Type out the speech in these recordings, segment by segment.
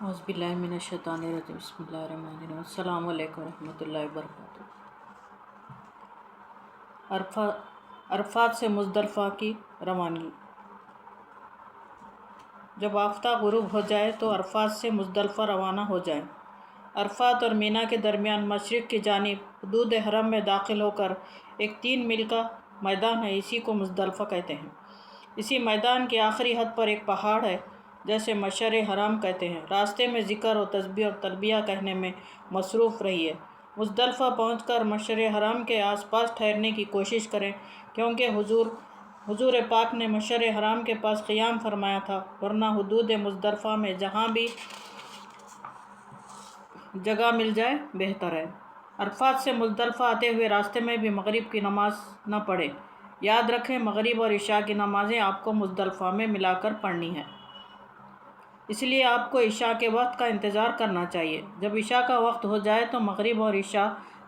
اعوذ باللہ من الشیطان الرجیم بسم اللہ الرحمن الرحیم السلام علیکم ورحمۃ اللہ وبرکاتہ۔ عرفات سے مزدلفہ کی روانگی۔ جب آفتاب غروب ہو جائے تو عرفات سے مزدلفہ روانہ ہو جائیں۔ عرفات اور مینا کے درمیان مشرق کی جانب حدود حرم میں داخل ہو کر ایک 3 میل کا میدان ہے، اسی کو مزدلفہ کہتے ہیں۔ اسی میدان کی آخری حد پر ایک پہاڑ ہے جسے مشعر حرام کہتے ہیں۔ راستے میں ذکر و تسبیح اور تلبیہ کہنے میں مصروف رہیے۔ مزدلفہ پہنچ کر مشعر حرام کے آس پاس ٹھہرنے کی کوشش کریں، کیونکہ حضور پاک نے مشعر حرام کے پاس قیام فرمایا تھا، ورنہ حدود مزدلفہ میں جہاں بھی جگہ مل جائے بہتر ہے۔ عرفات سے مزدلفہ آتے ہوئے راستے میں بھی مغرب کی نماز نہ پڑھیں۔ یاد رکھیں، مغرب اور عشاء کی نمازیں آپ کو مزدلفہ میں ملا کر پڑھنی ہیں، اس لیے آپ کو عشاء کے وقت کا انتظار کرنا چاہیے۔ جب عشاء کا وقت ہو جائے تو مغرب اور عشاء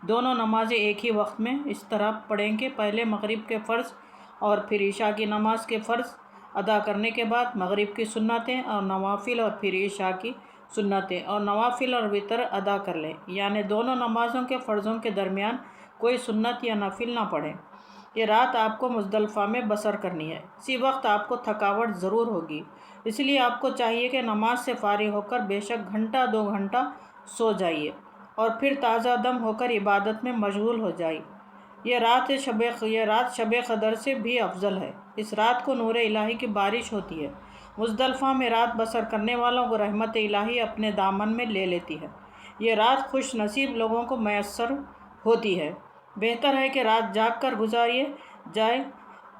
دونوں نمازیں ایک ہی وقت میں اس طرح پڑھیں کہ پہلے مغرب کے فرض اور پھر عشاء کی نماز کے فرض ادا کرنے کے بعد مغرب کی سنتیں اور نوافل اور پھر عشاء کی سنتیں اور نوافل اور وتر ادا کر لیں، یعنی دونوں نمازوں کے فرضوں کے درمیان کوئی سنت یا نفل نہ پڑھیں۔ یہ رات آپ کو مزدلفہ میں بسر کرنی ہے۔ اسی وقت آپ کو تھکاوٹ ضرور ہوگی، اس لیے آپ کو چاہیے کہ نماز سے فارغ ہو کر بے شک گھنٹہ 2 گھنٹہ سو جائیے اور پھر تازہ دم ہو کر عبادت میں مشغول ہو جائیے۔ یہ رات شب قدر سے بھی افضل ہے۔ اس رات کو نور الہی کی بارش ہوتی ہے۔ مزدلفہ میں رات بسر کرنے والوں کو رحمت الہی اپنے دامن میں لے لیتی ہے۔ یہ رات خوش نصیب لوگوں کو میسر ہوتی ہے۔ بہتر ہے کہ رات جاگ کر گزاری جائے،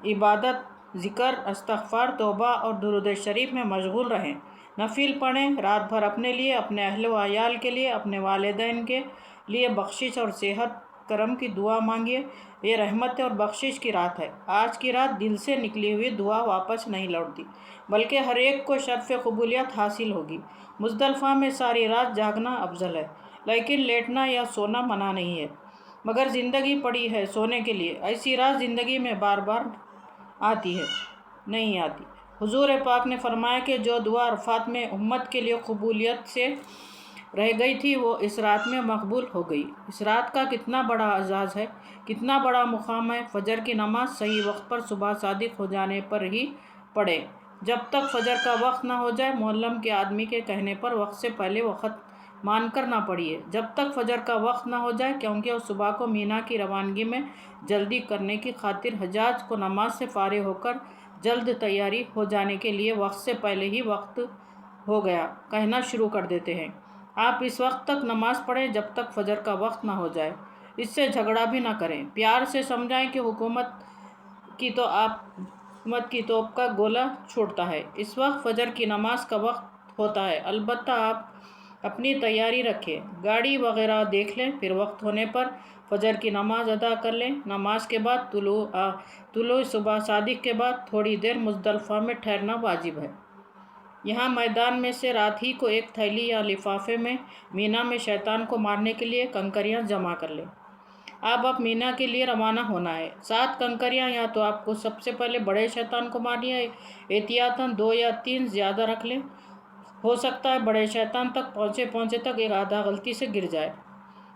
عبادت، ذکر، استغفار، توبہ اور درود شریف میں مشغول رہیں، نفل پڑھیں، رات بھر اپنے لیے، اپنے اہل و عیال کے لیے، اپنے والدین کے لیے بخشش اور صحت کرم کی دعا مانگیے۔ یہ رحمت اور بخشش کی رات ہے۔ آج کی رات دل سے نکلی ہوئی دعا واپس نہیں لوٹتی، بلکہ ہر ایک کو شرف قبولیت حاصل ہوگی۔ مزدلفہ میں ساری رات جاگنا افضل ہے، لیکن لیٹنا یا سونا منع نہیں ہے، مگر زندگی پڑی ہے سونے کے لیے۔ ایسی رات زندگی میں بار بار نہیں آتی۔ حضور پاک نے فرمایا کہ جو دعا عرفات میں امت کے لیے قبولیت سے رہ گئی تھی وہ اس رات میں مقبول ہو گئی۔ اس رات کا کتنا بڑا اعزاز ہے، کتنا بڑا مقام ہے۔ فجر کی نماز صحیح وقت پر صبح صادق ہو جانے پر ہی پڑھیں۔ جب تک فجر کا وقت نہ ہو جائے، معلم کے آدمی کے کہنے پر وقت سے پہلے وقت مان کر نہ پڑھیے جب تک فجر کا وقت نہ ہو جائے، کیونکہ وہ صبح کو مینا کی روانگی میں جلدی کرنے کی خاطر حجاج کو نماز سے فارغ ہو کر جلد تیاری ہو جانے کے لیے وقت سے پہلے ہی وقت ہو گیا کہنا شروع کر دیتے ہیں۔ آپ اس وقت تک نماز پڑھیں جب تک فجر کا وقت نہ ہو جائے۔ اس سے جھگڑا بھی نہ کریں، پیار سے سمجھائیں کہ حکومت کی توپ کا گولہ چھوٹتا ہے، اس وقت فجر کی نماز کا وقت ہوتا ہے۔ البتہ آپ اپنی تیاری رکھیں، گاڑی وغیرہ دیکھ لیں، پھر وقت ہونے پر فجر کی نماز ادا کر لیں۔ نماز کے بعد طلوع صبح صادق کے بعد تھوڑی دیر مزدلفہ میں ٹھہرنا واجب ہے۔ یہاں میدان میں سے رات ہی کو ایک تھیلی یا لفافے میں مینا میں شیطان کو مارنے کے لیے کنکریاں جمع کر لیں۔ اب مینا کے لیے روانہ ہونا ہے۔ 7 کنکریاں یا تو آپ کو سب سے پہلے بڑے شیطان کو مارنی ہے، احتیاطاً 2 یا 3 زیادہ رکھ لیں، ہو سکتا ہے بڑے شیطان تک پہنچے تک ایک آدھا غلطی سے گر جائے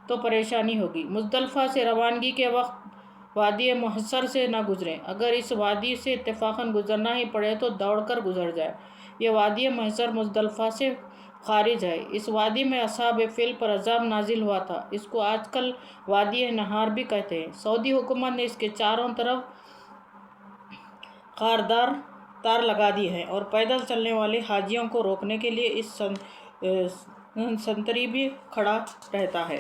تو پریشانی ہوگی۔ مزدلفہ سے روانگی کے وقت وادی محصر سے نہ گزریں۔ اگر اس وادی سے اتفاقاً گزرنا ہی پڑے تو دوڑ کر گزر جائیں۔ یہ وادی محصر مزدلفہ سے خارج ہے۔ اس وادی میں اصحاب فیل پر عذاب نازل ہوا تھا۔ اس کو آج کل وادی نہار بھی کہتے ہیں۔ سعودی حکومت نے اس کے چاروں طرف خاردار تار لگا دی ہیں اور پیدل چلنے والے حاجیوں کو روکنے کے لیے اس سنتری بھی کھڑا رہتا ہے۔